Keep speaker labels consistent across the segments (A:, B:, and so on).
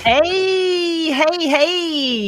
A: Hey,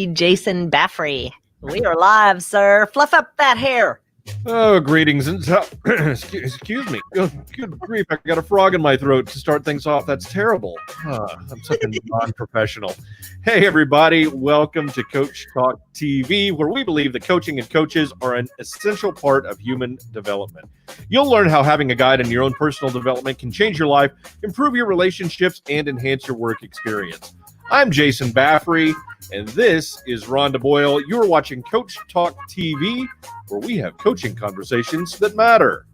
A: Jason Baffrey. We are live, sir. Fluff up that hair.
B: Oh, greetings and excuse me. Good grief, I got a frog in my throat to start things off. That's terrible. I'm such a non-professional. Hey, everybody. Welcome to Coach Talk TV, where we believe that coaching and coaches are an essential part of human development. You'll learn how having a guide in your own personal development can change your life, improve your relationships, and enhance your work experience. I'm Jason Baffrey, and this is Rhonda Boyle. You're watching Coach Talk TV, where we have coaching conversations that matter.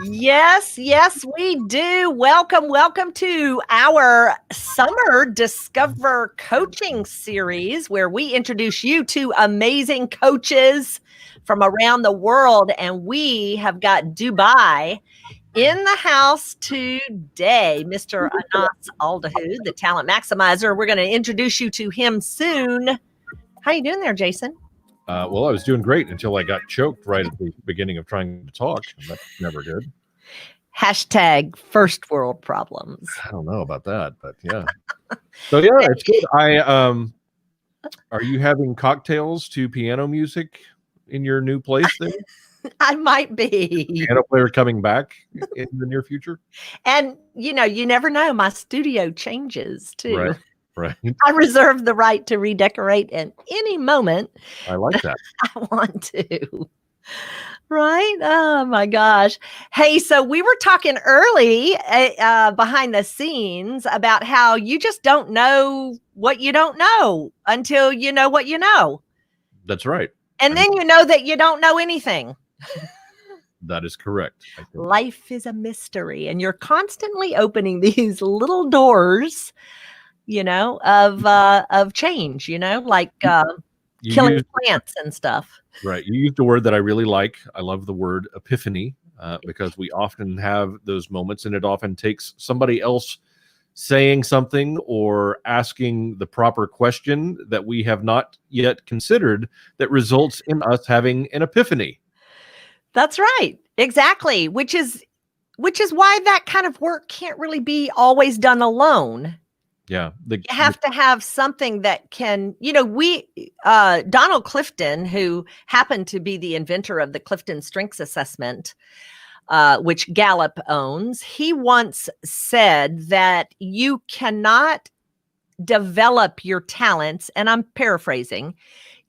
A: Yes, we do. Welcome to our Summer Discover Coaching Series, where we introduce you to amazing coaches from around the world. And we have got Dubai in the house today, Mr. Anas Aldahoud, the talent maximizer. We're going to introduce you to him soon. How you doing there, Jason?
B: Well, I was doing great until I got choked right at the beginning of trying to talk. That's never good.
A: Hashtag first world problems.
B: I don't know about that, but yeah. So yeah, it's good. Are you having cocktails to piano music in your new place there?
A: I might be.
B: Piano player coming back in the near future?
A: And, you never know. My studio changes, too.
B: Right.
A: I reserve the right to redecorate at any moment.
B: I like that.
A: I want to. Right? Oh, my gosh. Hey, so we were talking early behind the scenes about how you just don't know what you don't know until you know what you know.
B: That's right.
A: And then you know that you don't know anything.
B: That is correct.
A: Life is a mystery, and you're constantly opening these little doors, of change, like killing plants and stuff.
B: Right. You used a word that I really like. I love the word epiphany because we often have those moments, and it often takes somebody else saying something or asking the proper question that we have not yet considered that results in us having an epiphany.
A: That's right. Exactly. Which is why that kind of work can't really be always done alone.
B: Yeah.
A: You have to have something that can, Donald Clifton, who happened to be the inventor of the Clifton Strengths Assessment, which Gallup owns, he once said that you cannot develop your talents, and I'm paraphrasing,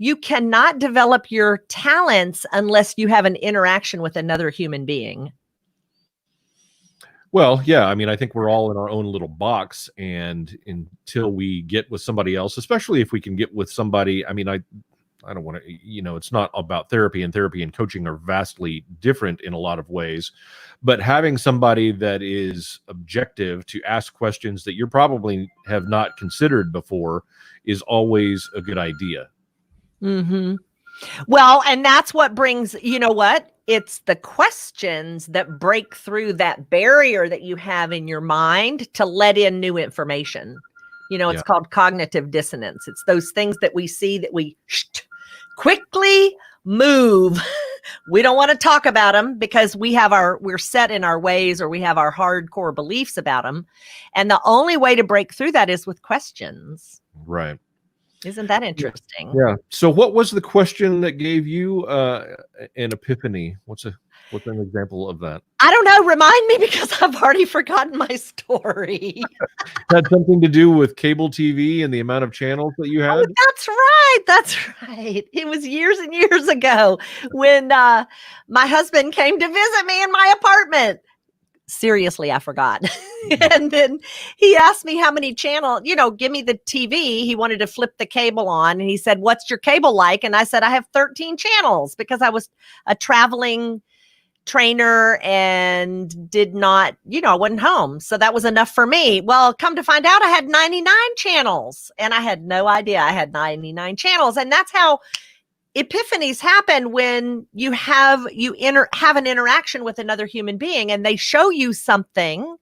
A: you cannot develop your talents unless you have an interaction with another human being.
B: Well, yeah, I mean, I think we're all in our own little box, and until we get with somebody else, especially if we can get with somebody, I mean, I don't want to, it's not about therapy, and therapy and coaching are vastly different in a lot of ways, but having somebody that is objective to ask questions that you probably have not considered before is always a good idea.
A: Mm-hmm. Well, and that's what brings, it's the questions that break through that barrier that you have in your mind to let in new information. It's called cognitive dissonance. It's those things that we see that we quickly move. We don't want to talk about them because we're set in our ways, or we have our hardcore beliefs about them. And the only way to break through that is with questions.
B: Right.
A: Isn't that interesting?
B: Yeah. So what was the question that gave you an epiphany? What's an example of that?
A: I don't know. Remind me, because I've already forgotten my story.
B: Had something to do with cable TV and the amount of channels that you had?
A: Oh, that's right. It was years and years ago when my husband came to visit me in my apartment. Seriously, I forgot. And then he asked me how many channels, give me the TV. He wanted to flip the cable on, and he said, "What's your cable like?" And I said, "I have 13 channels," because I was a traveling trainer and did not, I wasn't home. So that was enough for me. Well, come to find out, I had 99 channels, and I had no idea I had 99 channels. And that's how epiphanies happen, when you have an interaction with another human being, and they show you something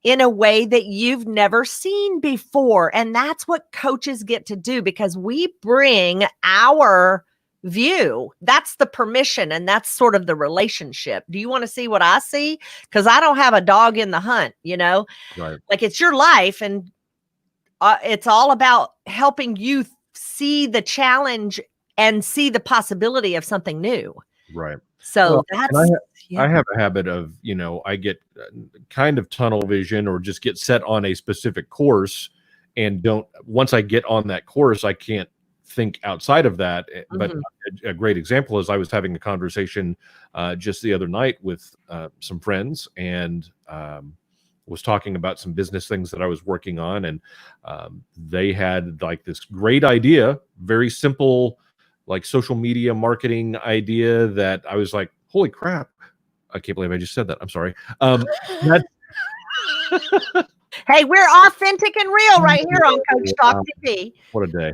A: in a way that you've never seen before. And that's what coaches get to do, because we bring our view. That's the permission, and that's sort of the relationship. Do you want to see what I see? Because I don't have a dog in the hunt,
B: Right.
A: like it's your life, and it's all about helping you see the challenge and see the possibility of something new.
B: Right.
A: So
B: Well,
A: that's
B: I have a habit of, I get kind of tunnel vision or just get set on a specific course and once I get on that course, I can't think outside of that. But a great example is I was having a conversation just the other night with some friends and was talking about some business things that I was working on. And they had like this great idea, very simple, like social media marketing idea that I was like, holy crap. I can't believe I just said that. I'm sorry.
A: Hey, we're authentic and real right here on Coach Talk TV.
B: What a day.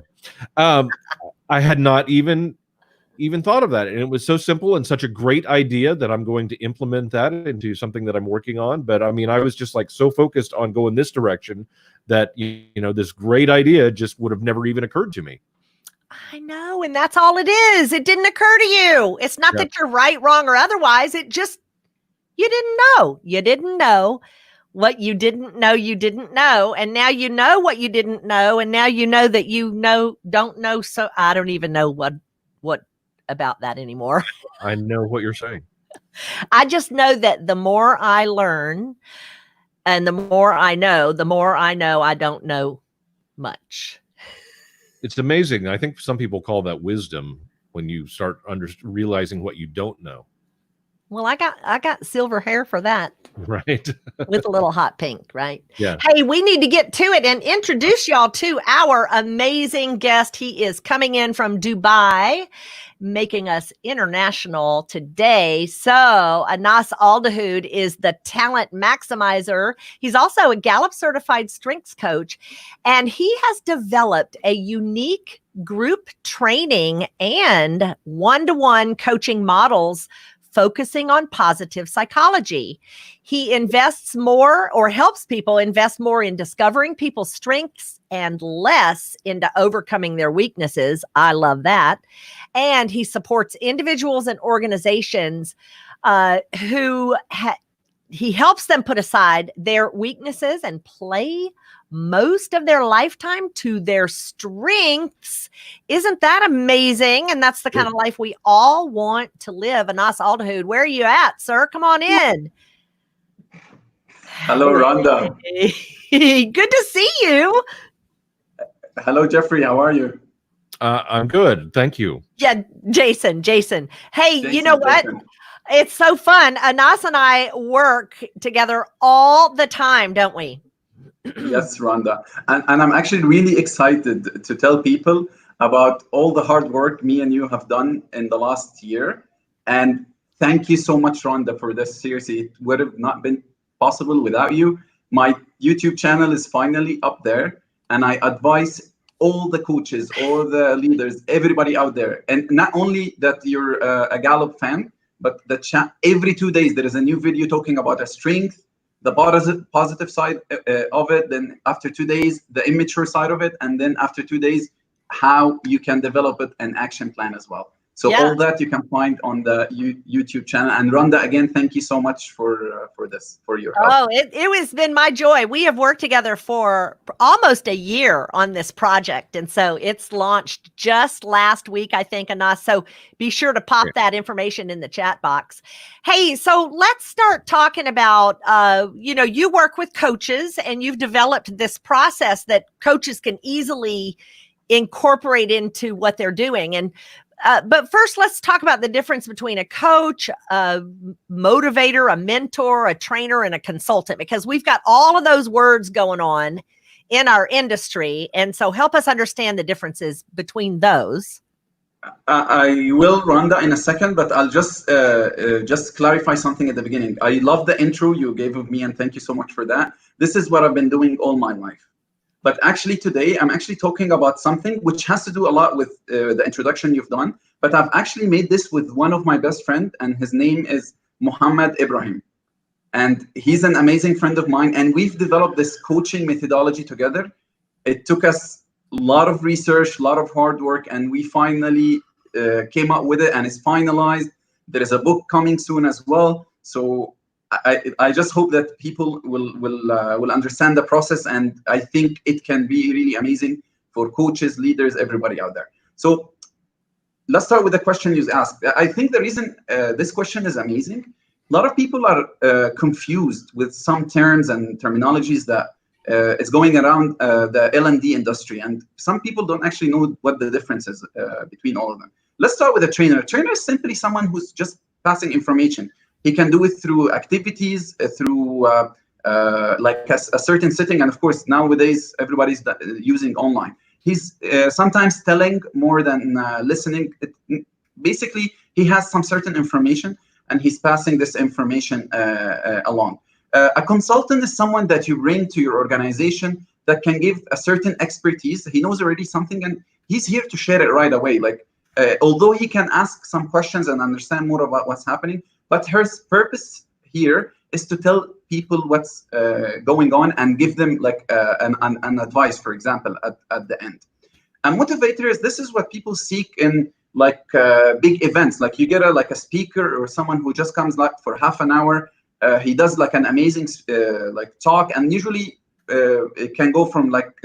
B: I had not even thought of that. And it was so simple and such a great idea that I'm going to implement that into something that I'm working on. But I mean, I was just like so focused on going this direction that, this great idea just would have never even occurred to me.
A: I know. And that's all it is. It didn't occur to you. It's not that you're right, wrong, or otherwise. It just, you didn't know. You didn't know what you didn't know you didn't know. And now you know what you didn't know. And now you know that don't know. So I don't even know what about that anymore.
B: I know what you're saying.
A: I just know that the more I learn and the more I know I don't know much.
B: It's amazing. I think some people call that wisdom when you start realizing what you don't know.
A: Well, I got silver hair for that.
B: Right.
A: With a little hot pink, right?
B: Yeah.
A: Hey, we need to get to it and introduce y'all to our amazing guest. He is coming in from Dubai, making us international today. So Anas Aldahoud is the talent maximizer. He's also a Gallup certified strengths coach, and he has developed a unique group training and one-to-one coaching models focusing on positive psychology. He invests more or helps people invest more in discovering people's strengths and less into overcoming their weaknesses. I love that. And he supports individuals and organizations he helps them put aside their weaknesses and play most of their lifetime to their strengths. Isn't that amazing? And that's the kind of life we all want to live. Anas Aldahoud, where are you at, sir? Come on in.
C: Hello, Rhonda.
A: Good to see you.
C: Hello, Jeffrey. How are you?
B: I'm good. Thank you.
A: Yeah, Jason. Hey, you know what? It's so fun. Anas and I work together all the time, don't we?
C: Yes, Rhonda. And I'm actually really excited to tell people about all the hard work me and you have done in the last year. And thank you so much, Rhonda, for this. Seriously, it would have not been possible without you. My YouTube channel is finally up there. And I advise all the coaches, all the leaders, everybody out there. And not only that you're a Gallup fan, but every 2 days, there is a new video talking about a strength, the positive side of it, then after 2 days, the immature side of it, and then after 2 days, how you can develop it, an action plan as well. So all that you can find on the YouTube channel. And Rhonda, again, thank you so much for your help.
A: Oh, it has been my joy. We have worked together for almost a year on this project. And so it's launched just last week, I think, Anas. So be sure to pop that information in the chat box. Hey, so let's start talking about, you work with coaches and you've developed this process that coaches can easily incorporate into what they're doing. And but first, let's talk about the difference between a coach, a motivator, a mentor, a trainer, and a consultant, because we've got all of those words going on in our industry. And so help us understand the differences between those.
C: I will, Rhonda, in a second, but I'll just clarify something at the beginning. I love the intro you gave of me, and thank you so much for that. This is what I've been doing all my life. But actually today, I'm actually talking about something which has to do a lot with the introduction you've done. But I've actually made this with one of my best friends, and his name is Muhammad Ibrahim. And he's an amazing friend of mine. And we've developed this coaching methodology together. It took us a lot of research, a lot of hard work, and we finally came up with it and is finalized. There is a book coming soon as well. So I just hope that people will understand the process, and I think it can be really amazing for coaches, leaders, everybody out there. So let's start with the question you asked. I think the reason this question is amazing, a lot of people are confused with some terms and terminologies that is going around the L&D industry, and some people don't actually know what the difference is between all of them. Let's start with a trainer. A trainer is simply someone who's just passing information. He can do it through activities, through like a certain setting, and of course nowadays everybody's using online. He's sometimes telling more than listening. Basically, he has some certain information, and he's passing this information along. A consultant is someone that you bring to your organization that can give a certain expertise. He knows already something, and he's here to share it right away. Like, although he can ask some questions and understand more about what's happening, but his purpose here is to tell people what's going on and give them like an advice, for example, at the end. A motivator is, this is what people seek in like big events. Like you get a speaker or someone who just comes like for half an hour. He does like an amazing like talk, and usually it can go from like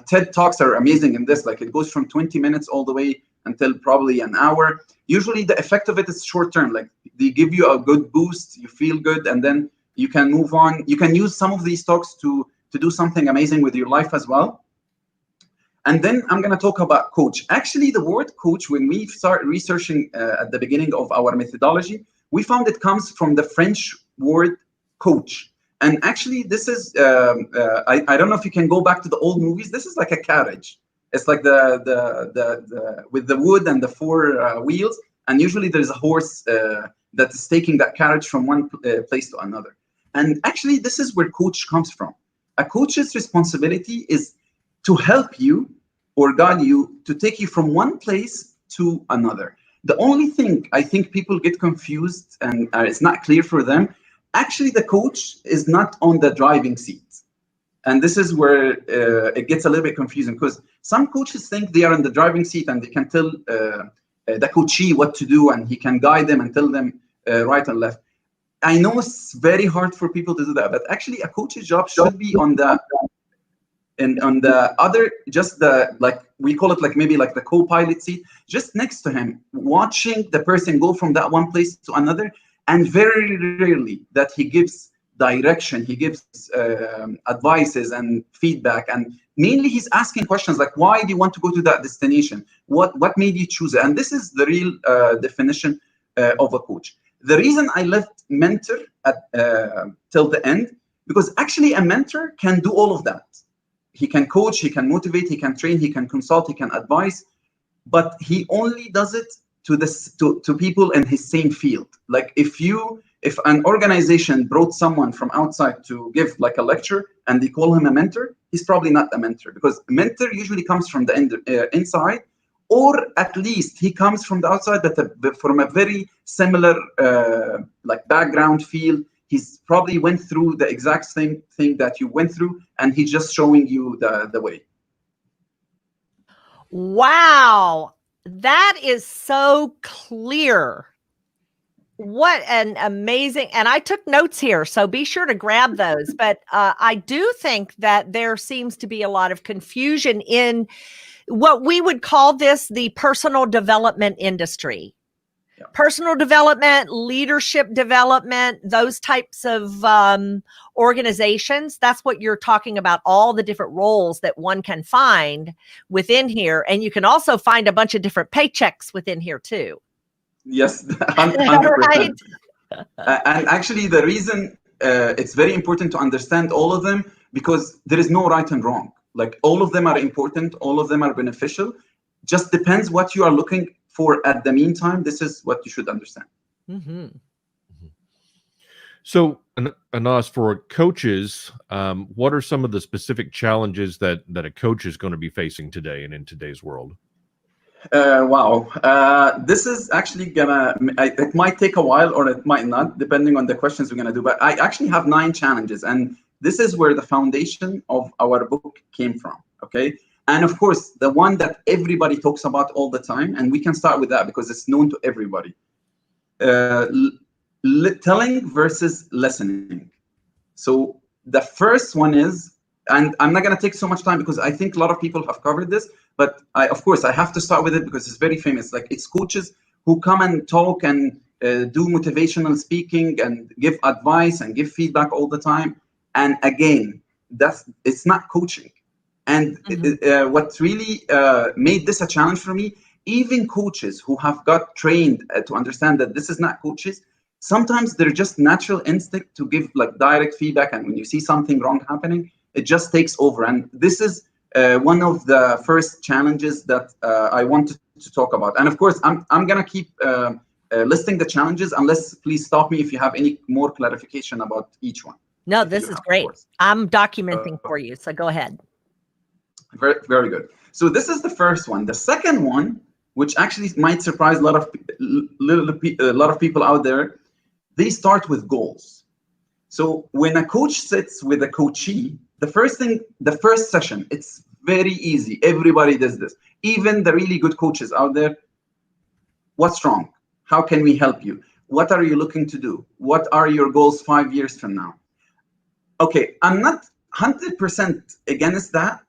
C: TED Talks are amazing in this. Like it goes from 20 minutes all the way until probably an hour. Usually the effect of it is short term. Like they give you a good boost, you feel good, and then you can move on. You can use some of these talks to do something amazing with your life as well. And then I'm going to talk about coach. Actually, the word coach, when we start researching at the beginning of our methodology, we found it comes from the French word coach. And actually, this is, I don't know if you can go back to the old movies. This is like a carriage. It's like the with the wood and the four wheels. And usually there's a horse that is taking that carriage from one place to another. And actually, this is where coach comes from. A coach's responsibility is to help you or guide you to take you from one place to another. The only thing I think people get confused and it's not clear for them, actually the coach is not on the driving seat. And this is where it gets a little bit confusing, because some coaches think they are in the driving seat and they can tell the coachee what to do, and he can guide them and tell them right and left. I know it's very hard for people to do that, but actually a coach's job should be on the other, just the, like we call it like maybe like the co-pilot seat, just next to him, watching the person go from that one place to another. And very rarely that he gives direction, he gives advices and feedback, and mainly he's asking questions like, why do you want to go to that destination? What made you choose it? And this is the real definition of a coach. The reason I left mentor at till the end, because actually a mentor can do all of that. He can coach, he can motivate, he can train, he can consult, he can advise, but he only does it to people in his same field. Like if an organization brought someone from outside to give like a lecture and they call him a mentor, he's probably not a mentor, because a mentor usually comes from the inside, or at least he comes from the outside, but from a very similar like background field. He's probably went through the exact same thing that you went through, and he's just showing you the way.
A: Wow, that is so clear. What an amazing, and I took notes here, so be sure to grab those. But I do think that there seems to be a lot of confusion in what we would call this the personal development industry. Yeah. Personal development, leadership development, those types of organizations. That's what you're talking about, all the different roles that one can find within here. And you can also find a bunch of different paychecks within here too.
C: Yes, 100%. Right? And actually the reason it's very important to understand all of them, because there is no right and wrong. Like all of them are important, all of them are beneficial. Just depends what you are looking for at the meantime. This is what you should understand.
A: Mm-hmm.
B: So, Anas, for coaches, what are some of the specific challenges that a coach is going to be facing today and in today's world?
C: Wow. This is actually it might take a while or it might not, depending on the questions we're going to do. But I actually have 9 challenges, and this is where the foundation of our book came from. Okay. And of course, the one that everybody talks about all the time, and we can start with that because it's known to everybody. Telling versus listening. So the first one is, and I'm not going to take so much time because I think a lot of people have covered this, but of course I have to start with it because it's very famous. Like, it's coaches who come and talk and do motivational speaking and give advice and give feedback all the time. And again, it's not coaching. And what really made this a challenge for me, even coaches who have got trained to understand that this is not coaches, sometimes they're just natural instinct to give like direct feedback. And when you see something wrong happening, it just takes over. And this is one of the first challenges that I wanted to talk about. And of course, I'm going to keep listing the challenges, unless please stop me if you have any more clarification about each one.
A: No, this is great. I'm documenting for you, so go ahead.
C: Very, very good. So this is the first one. The second one, which actually might surprise a lot of people out there, they start with goals. So when a coach sits with a coachee, the first session, it's very easy. Everybody does this. Even the really good coaches out there. What's wrong? How can we help you? What are you looking to do? What are your goals 5 years from now? Okay, I'm not 100% against that,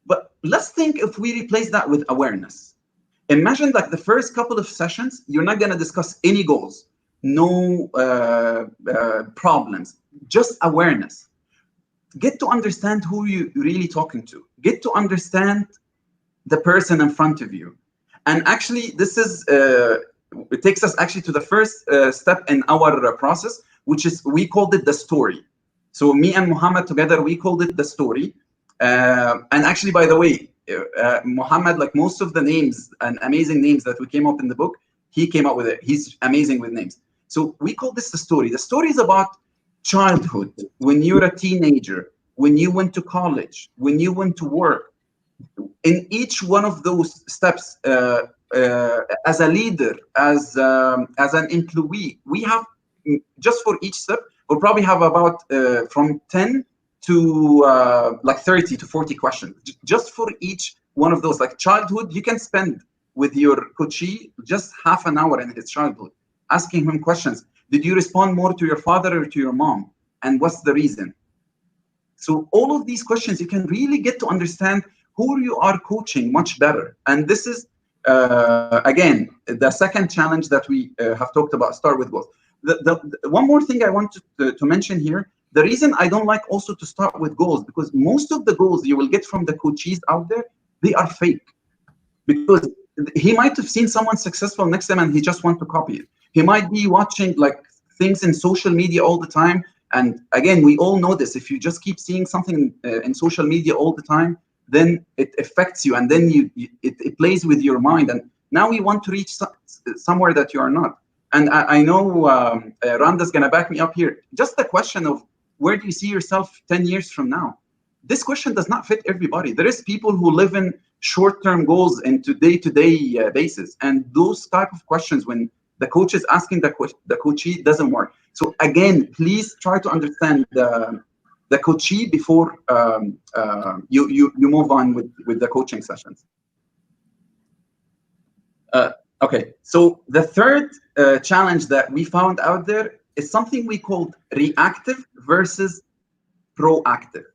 C: but let's think if we replace that with awareness. Imagine like the first couple of sessions, you're not going to discuss any goals, no problems, just awareness. Get to understand who you're really talking to. Get to understand the person in front of you. And actually, this is, it takes us actually to the first step in our process, which is, we called it the story. So me and Muhammad together, we called it the story. And actually, by the way, Muhammad, like most of the names and amazing names that we came up in the book, he came up with it. He's amazing with names. So we call this the story. The story is about childhood, when you're a teenager, when you went to college, when you went to work. In each one of those steps, as a leader, as an employee, we have, just for each step, we'll probably have about from 10 to like 30 to 40 questions just for each one of those. Like childhood, you can spend with your coachee just half an hour in his childhood, asking him questions. Did you respond more to your father or to your mom? And what's the reason? So all of these questions, you can really get to understand who you are coaching much better. And this is, again, the second challenge that we have talked about, start with goals. The one more thing I want to mention here, the reason I don't like also to start with goals, because most of the goals you will get from the coaches out there, they are fake. Because he might have seen someone successful next to him and he just wants to copy it. He might be watching like things in social media all the time. And again, we all know this. If you just keep seeing something in social media all the time, then it affects you, and then it plays with your mind. And now we want to reach somewhere that you are not. And I know Rhonda's going to back me up here. Just the question of where do you see yourself 10 years from now? This question does not fit everybody. There is people who live in short-term goals into day-to-day basis. And those type of questions, when the coach is asking the coachee, doesn't work. So again, please try to understand the coachee before you move on with the coaching sessions. Okay, so the third challenge that we found out there is something we called reactive versus proactive.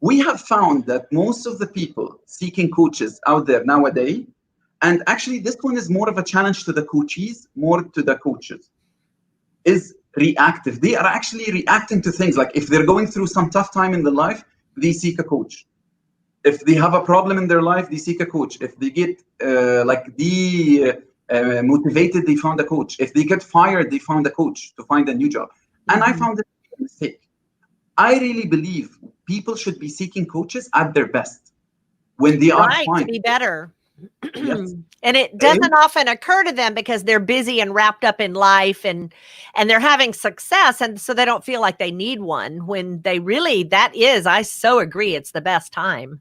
C: We have found that most of the people seeking coaches out there nowadays, and actually this one is more of a challenge to the coachees, more to the coaches, is reactive. They are actually reacting to things. Like if they're going through some tough time in their life, they seek a coach. If they have a problem in their life, they seek a coach. If they get motivated, they found a coach. If they get fired, they found a coach to find a new job. And I found it a mistake. I really believe people should be seeking coaches at their best when they are fine.
A: To be better.
C: Yes.
A: And it doesn't often occur to them because they're busy and wrapped up in life and they're having success. And so they don't feel like they need one when they really, I so agree. It's the best time.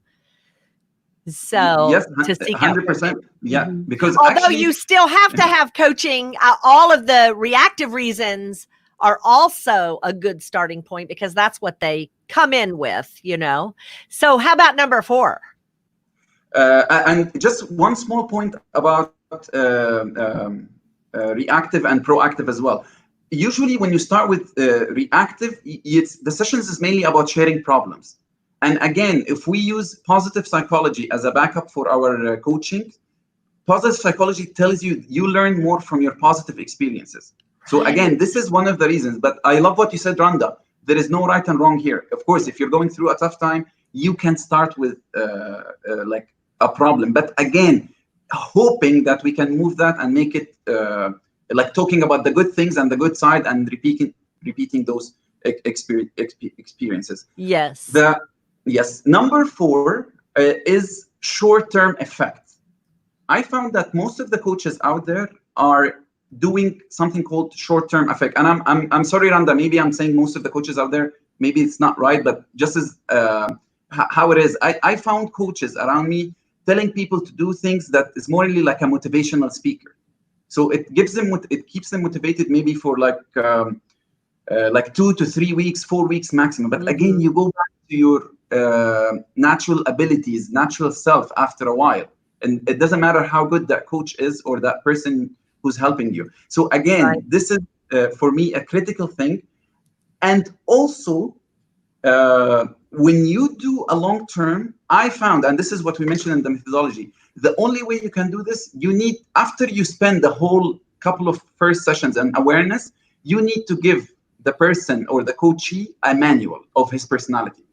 A: So
C: yes,
A: to seek
C: 100%. Yeah. Because
A: although
C: actually,
A: you still have to have coaching, all of the reactive reasons are also a good starting point because that's what they come in with, So how about number 4?
C: And just one small point about reactive and proactive as well. Usually when you start with reactive, the sessions is mainly about sharing problems. And again, if we use positive psychology as a backup for our coaching, positive psychology tells you learn more from your positive experiences. So again, this is one of the reasons. But I love what you said, Rhonda. There is no right and wrong here. Of course, if you're going through a tough time, you can start with like a problem. But again, hoping that we can move that and make it like talking about the good things and the good side and repeating those experiences.
A: Yes.
C: Yes. Number 4 is short-term effects. I found that most of the coaches out there are doing something called short-term effect. And I'm sorry, Randa, maybe I'm saying most of the coaches out there, maybe it's not right, but just as how it is, I found coaches around me telling people to do things that is more really like a motivational speaker. So it keeps them motivated maybe for like 2 to 3 weeks, 4 weeks maximum. But again, you go back to your natural abilities, natural self after a while. And it doesn't matter how good that coach is or that person who's helping you. So again, this is for me a critical thing. And also, when you do a long term, I found, and this is what we mentioned in the methodology, the only way you can do this, you need, after you spend the whole couple of first sessions and awareness, you need to give the person or the coachee a manual of his personality,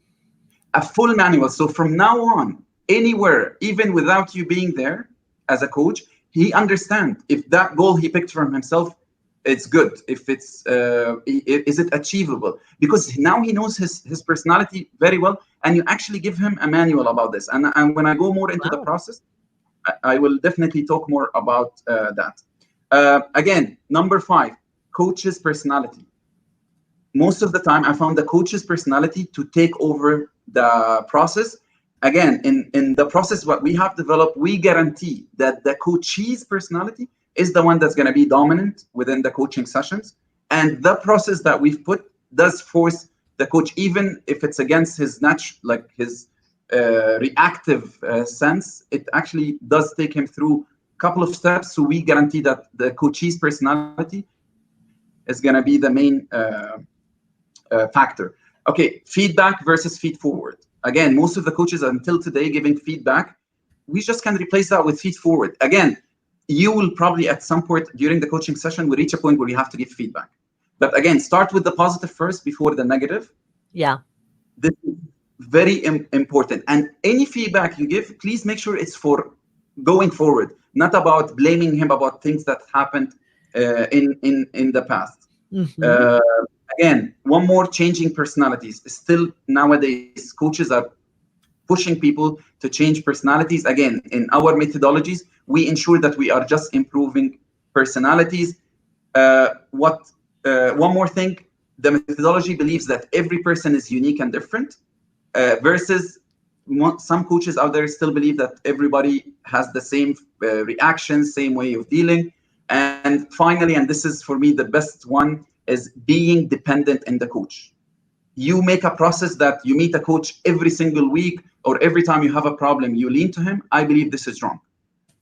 C: a full manual. So from now on, anywhere, even without you being there as a coach, he understands if that goal he picked for himself, it's good. If it's, is it achievable? Because now he knows his personality very well, and you actually give him a manual about this. And when I go more into the process, I will definitely talk more about that. Again, number 5, coach's personality. Most of the time, I found the coach's personality to take over the process. Again, in the process, what we have developed, we guarantee that the coachee's personality is the one that's going to be dominant within the coaching sessions. And the process that we've put does force the coach, even if it's against his reactive sense, it actually does take him through a couple of steps. So we guarantee that the coachee's personality is going to be the main factor. Okay, feedback versus feed forward. Again, most of the coaches until today giving feedback, we just can replace that with feed forward. Again, you will probably at some point during the coaching session will reach a point where you have to give feedback. But again, start with the positive first before the negative.
A: Yeah.
C: This is very important. And any feedback you give, please make sure it's for going forward, not about blaming him about things that happened in the past. Again, one more, changing personalities. Still nowadays, coaches are pushing people to change personalities. Again, in our methodologies, we ensure that we are just improving personalities. One more thing, the methodology believes that every person is unique and different, versus some coaches out there still believe that everybody has the same reactions, same way of dealing. And finally, and this is for me the best one, is being dependent in the coach. You make a process that you meet a coach every single week, or every time you have a problem, you lean to him. I believe this is wrong.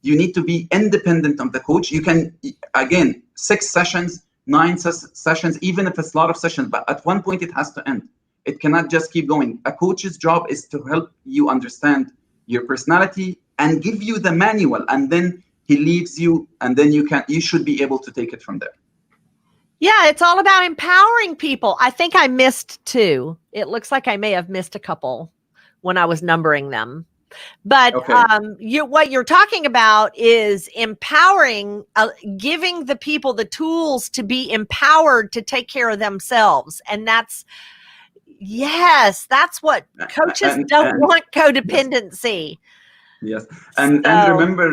C: You need to be independent of the coach. You can, again, 6 sessions, 9 sessions, even if it's a lot of sessions, but at one point it has to end. It cannot just keep going. A coach's job is to help you understand your personality and give you the manual, and then he leaves you, and then you should be able to take it from there.
A: Yeah, it's all about empowering people. I think I missed 2. It looks like I may have missed a couple when I was numbering them. But okay. What you're talking about is empowering, giving the people the tools to be empowered to take care of themselves. And that's what coaches don't want, codependency.
C: Yes. And remember,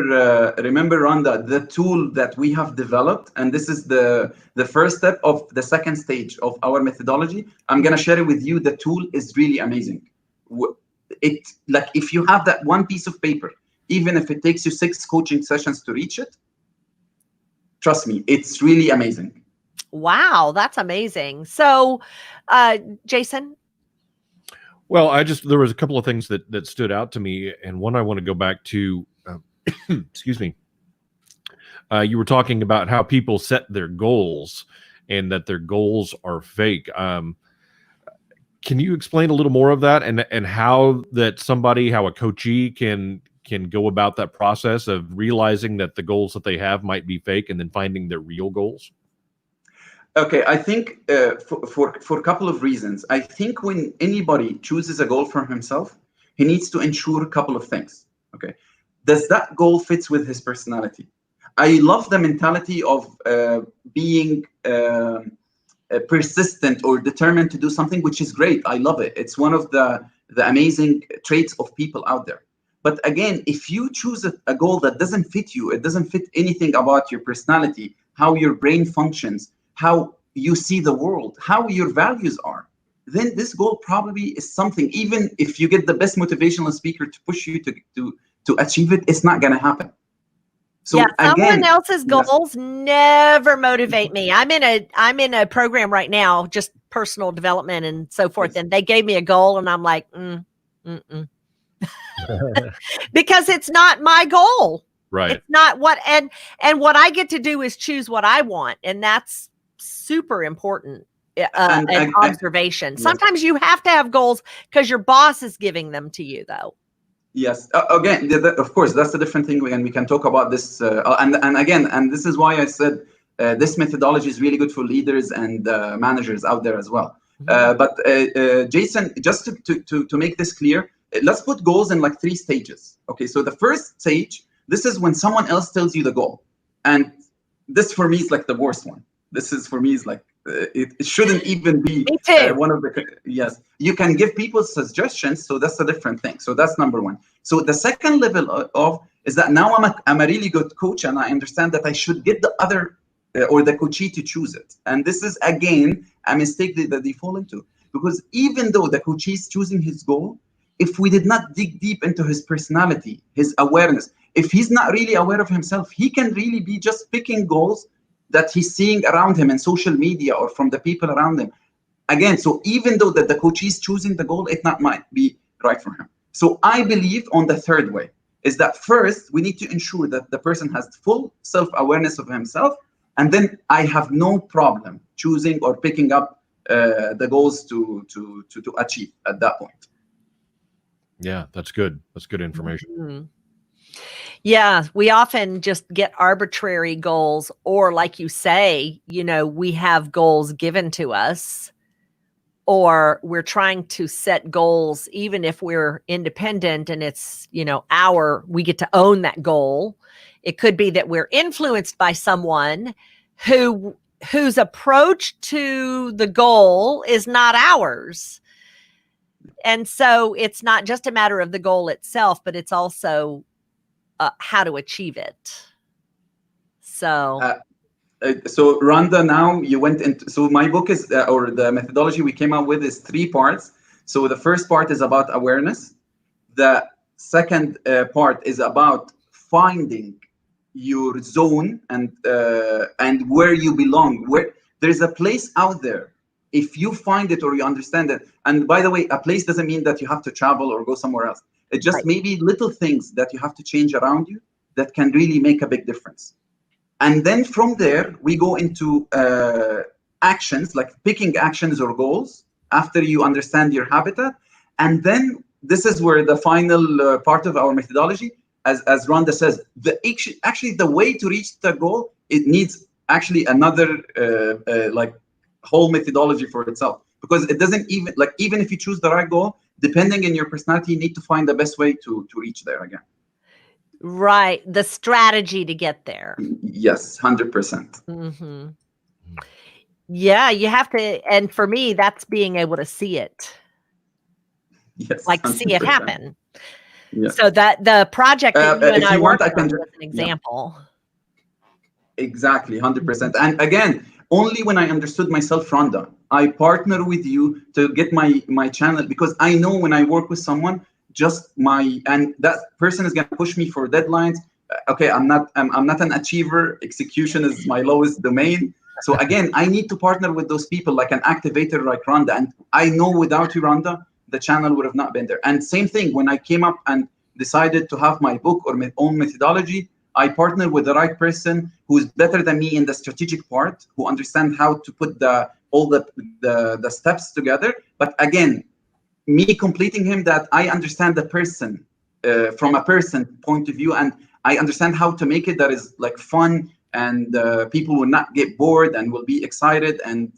C: Rhonda, the tool that we have developed, and this is the first step of the second stage of our methodology. I'm going to share it with you. The tool is really amazing. Like if you have that one piece of paper, even if it takes you 6 coaching sessions to reach it, trust me, it's really amazing.
A: Wow, that's amazing. So, Jason?
B: Well, there was a couple of things that stood out to me, and one I want to go back to. Excuse me. You were talking about how people set their goals, and that their goals are fake. Can you explain a little more of that, and how a coachee can go about that process of realizing that the goals that they have might be fake, and then finding their real goals?
C: Okay, I think for a couple of reasons. I think when anybody chooses a goal for himself, he needs to ensure a couple of things. Okay, does that goal fits with his personality? I love the mentality of being persistent or determined to do something, which is great. I love it. It's one of the amazing traits of people out there. But again, if you choose a goal that doesn't fit you, it doesn't fit anything about your personality, how your brain functions, how you see the world, how your values are, then this goal probably is something, even if you get the best motivational speaker to push you to achieve it, it's not going to happen. So
A: yeah, someone
C: again,
A: else's goals never motivate me. I'm in a program right now, just personal development and so forth.
C: Yes.
A: And they gave me a goal, and I'm like, because it's not my goal.
B: Right.
A: It's not what, and what I get to do is choose what I want. And that's super important. An observation. Sometimes you have to have goals because your boss is giving them to you, though.
C: Yes. Again, of course, that's a different thing, and we can talk about this. And again, and this is why I said this methodology is really good for leaders and managers out there as well. But Jason, just to make this clear, let's put goals in like 3 stages. Okay, so the first stage, this is when someone else tells you the goal, and this for me is like the worst one. This is for me is like it shouldn't even be one of the. Yes, you can give people suggestions, so that's a different thing. So that's number one. So the second level of is that now I'm a really good coach, and I understand that I should get the other or the coachee to choose it. And this is again a mistake that they fall into, because even though the coachee is choosing his goal, if we did not dig deep into his personality, his awareness, if he's not really aware of himself, he can really be just picking goals that he's seeing around him in social media or from the people around him. Again, so even though that the coach is choosing the goal, it might be right for him. So I believe on the third way is that first we need to ensure that the person has full self-awareness of himself, and then I have no problem choosing or picking up the goals to achieve at that point.
B: Yeah, that's good. That's good information.
A: Mm-hmm. Yeah, we often just get arbitrary goals, or like you say, we have goals given to us, or we're trying to set goals, even if we're independent and it's, we get to own that goal. It could be that we're influenced by someone whose approach to the goal is not ours. And so it's not just a matter of the goal itself, but it's also how to achieve it. So
C: Rhonda, now you went into, so my book is, or the methodology we came up with is 3 parts. So the first part is about awareness. The second part is about finding your zone and where you belong, where there's a place out there. If you find it or you understand it, and by the way, a place doesn't mean that you have to travel or go somewhere else. It just maybe little things that you have to change around you that can really make a big difference. And then from there, we go into actions, like picking actions or goals after you understand your habitat. And then this is where the final part of our methodology, as Rhonda says, actually the way to reach the goal, it needs actually another like whole methodology for itself, because it doesn't even if you choose the right goal, depending on your personality, you need to find the best way to reach there again.
A: Right. The strategy to get there.
C: Yes, 100%.
A: Mm-hmm. Yeah, you have to. And for me, that's being able to see it.
C: Yes.
A: Like
C: 100%.
A: see it happen.
C: Yes.
A: So that the project that you and I worked on was an example.
C: Yeah. Exactly, 100%. And again, only when I understood myself, Rhonda, I partner with you to get my channel, because I know when I work with someone, and that person is going to push me for deadlines. Okay, I'm not an achiever. Execution is my lowest domain. So again, I need to partner with those people like an activator like Rhonda. And I know without you, Rhonda, the channel would have not been there. And same thing, when I came up and decided to have my book or my own methodology, I partnered with the right person who's better than me in the strategic part, who understands how to put all the steps together. But again, me completing him, that I understand the person from a person point of view, and I understand how to make it that is like fun, and people will not get bored and will be excited, and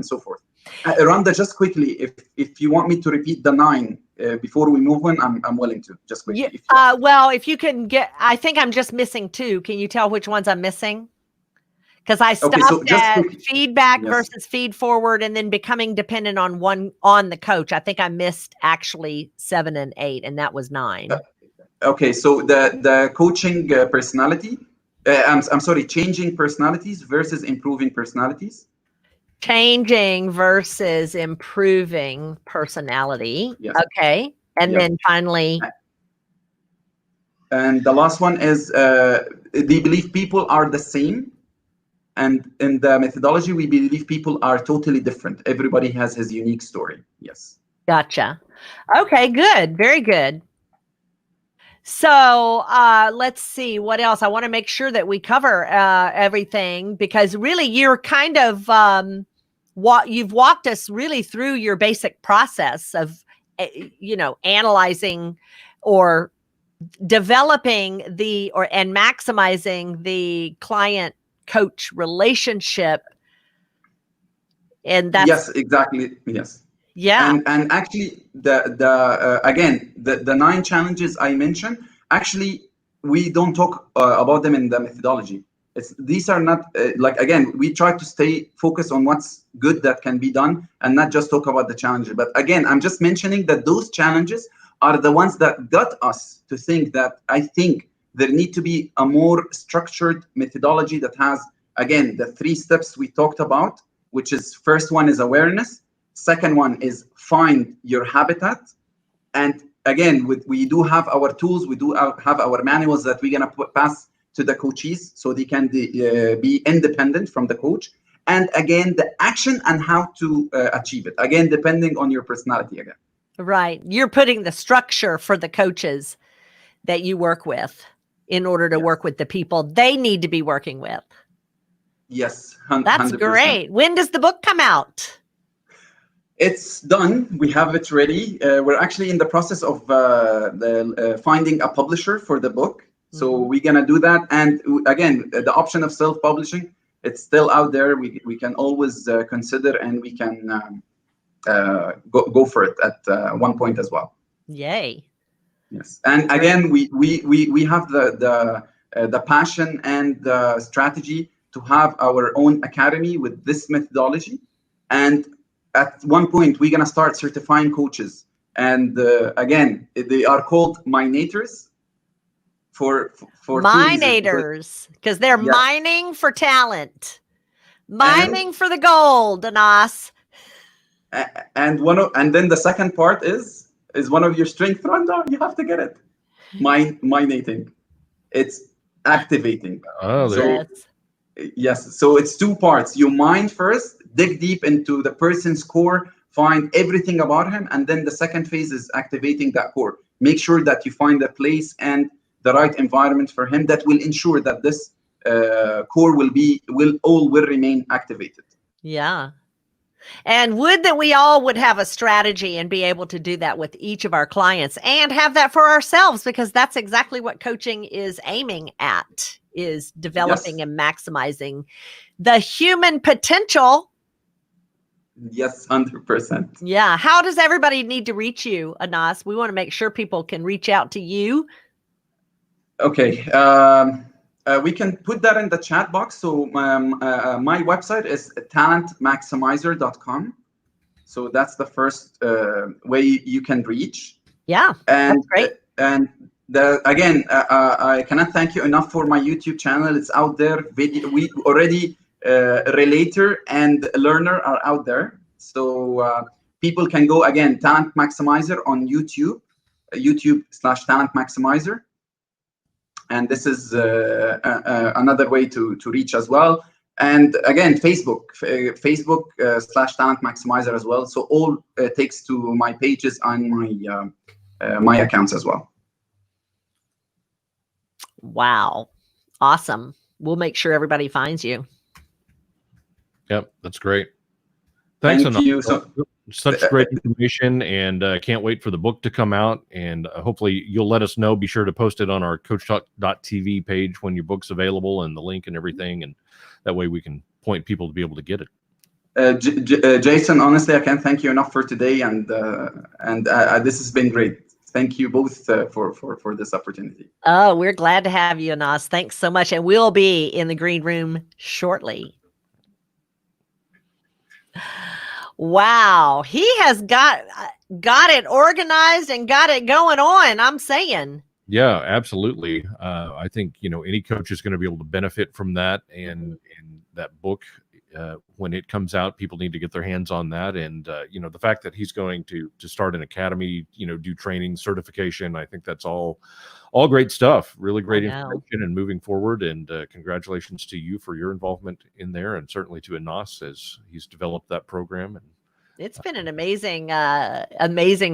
C: so forth. Rhonda, just quickly, if you want me to repeat the 9 before we move on, I'm willing to. Just quickly.
A: Well, if you can get, I think I'm just missing 2. Can you tell which ones I'm missing? Because I stopped at feedback versus feed forward, and then becoming dependent on the coach. I think I missed actually 7 and 8, and that was 9.
C: Okay, so the coaching personality. I'm sorry, changing personalities versus improving personalities.
A: Changing versus improving personality. Yes. Okay. And then finally.
C: And the last one is, they believe people are the same. And in the methodology, we believe people are totally different. Everybody has his unique story. Yes.
A: Gotcha. Okay, good. Very good. So let's see what else. I want to make sure that we cover everything, because really you're kind of you've walked us really through your basic process of analyzing or developing and maximizing the client coach relationship. And that's
C: yes, exactly. Yes.
A: Yeah.
C: And actually the 9 challenges I mentioned, actually we don't talk about them in the methodology. These are not again, we try to stay focused on what's good that can be done and not just talk about the challenges. But again, I'm just mentioning that those challenges are the ones that got us to think that I think there need to be a more structured methodology that has, again, the 3 steps we talked about, which is, first one is awareness. Second one is find your habitat. And again, we do have our tools, we do have our manuals that we're going to pass to the coaches so they can be independent from the coach. And again, the action and how to achieve it. Again, depending on your personality again.
A: Right. You're putting the structure for the coaches that you work with in order to work with the people they need to be working with.
C: Yes.
A: 100%. That's great. When does the book come out?
C: It's done. We have it ready. We're actually in the process of finding a publisher for the book. So we're going to do that. And again, the option of self-publishing, it's still out there. We can always consider, and we can go for it at one point as well.
A: Yay.
C: Yes. And again, we have the passion and the strategy to have our own academy with this methodology. And at one point, we're going to start certifying coaches. And again, they are called minators for
A: minators, because they're mining for talent, mining for the gold, Anas.
C: And then the second part is one of your strengths, Rhonda. You have to get it. Minating. It's activating.
B: Oh,
C: so yes. So it's 2 parts. You mine first, dig deep into the person's core, find everything about him, and then the second phase is activating that core. Make sure that you find a place and the right environment for him that will ensure that this core will remain activated.
A: Yeah. And would that we all would have a strategy and be able to do that with each of our clients and have that for ourselves, because that's exactly what coaching is aiming at, is developing and maximizing the human potential.
C: Yes, 100%.
A: Yeah. How does everybody need to reach you, Anas? We want to make sure people can reach out to you.
C: Okay. We can put that in the chat box. So my website is talentmaximizer.com. So that's the first way you can reach.
A: Yeah,
C: and
A: that's great.
C: And again, I cannot thank you enough for my YouTube channel. It's out there. We already relator and learner are out there. So people can go, again, Talent Maximizer on YouTube, YouTube/Talent Maximizer. And this is another way to reach as well. And again, Facebook / Talent Maximizer as well. So all takes to my pages and my accounts as well.
A: Wow. Awesome. We'll make sure everybody finds you.
B: Yep, that's great. Thanks,
C: Thank
B: Anas.
C: you. So,
B: Such great information, and can't wait for the book to come out. And hopefully you'll let us know. Be sure to post it on our CoachTalk.tv page when your book's available and the link and everything. And that way we can point people to be able to get it.
C: Jason, honestly, I can't thank you enough for today. And this has been great. Thank you both for this opportunity.
A: Oh, we're glad to have you, Anas. Thanks so much. And we'll be in the green room shortly. Wow. He has got it organized and got it going on, I'm saying.
B: Yeah, absolutely. I think, any coach is going to be able to benefit from that. And that book, when it comes out, people need to get their hands on that. And, the fact that he's going to start an academy, do training, certification, I think that's all great stuff. Really great information and moving forward. And congratulations to you for your involvement in there, and certainly to Anas as he's developed that program. And
A: it's been an amazing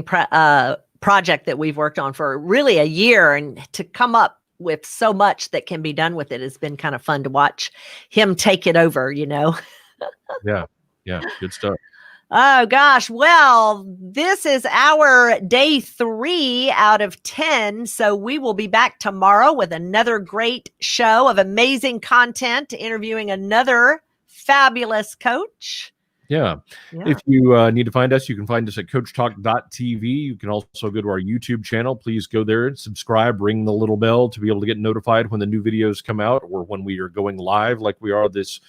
A: project that we've worked on for really a year, and to come up with so much that can be done with it has been kind of fun to watch him take it over,
B: Yeah, good stuff.
A: Oh gosh. Well, this is our day 3 out of 10. So we will be back tomorrow with another great show of amazing content, interviewing another fabulous coach.
B: Yeah. If you need to find us, you can find us at CoachTalk.tv. You can also go to our YouTube channel. Please go there and subscribe, ring the little bell to be able to get notified when the new videos come out, or when we are going live like we are this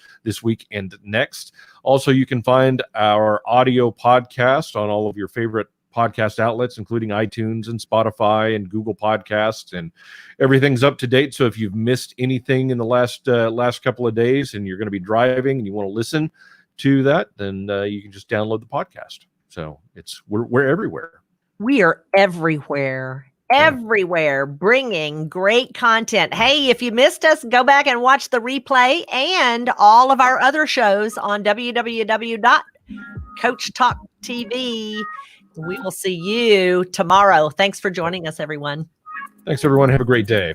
B: week and next. Also, you can find our audio podcast on all of your favorite podcast outlets, including iTunes and Spotify and Google Podcasts, and everything's up to date. So if you've missed anything in the last couple of days and you're going to be driving and you want to listen to that, then you can just download the podcast. So we're everywhere.
A: We are everywhere, bringing great content. Hey, if you missed us, go back and watch the replay and all of our other shows on www.CoachTalk.tv. We will see you tomorrow. Thanks for joining us, everyone.
B: Thanks, everyone. Have a great day.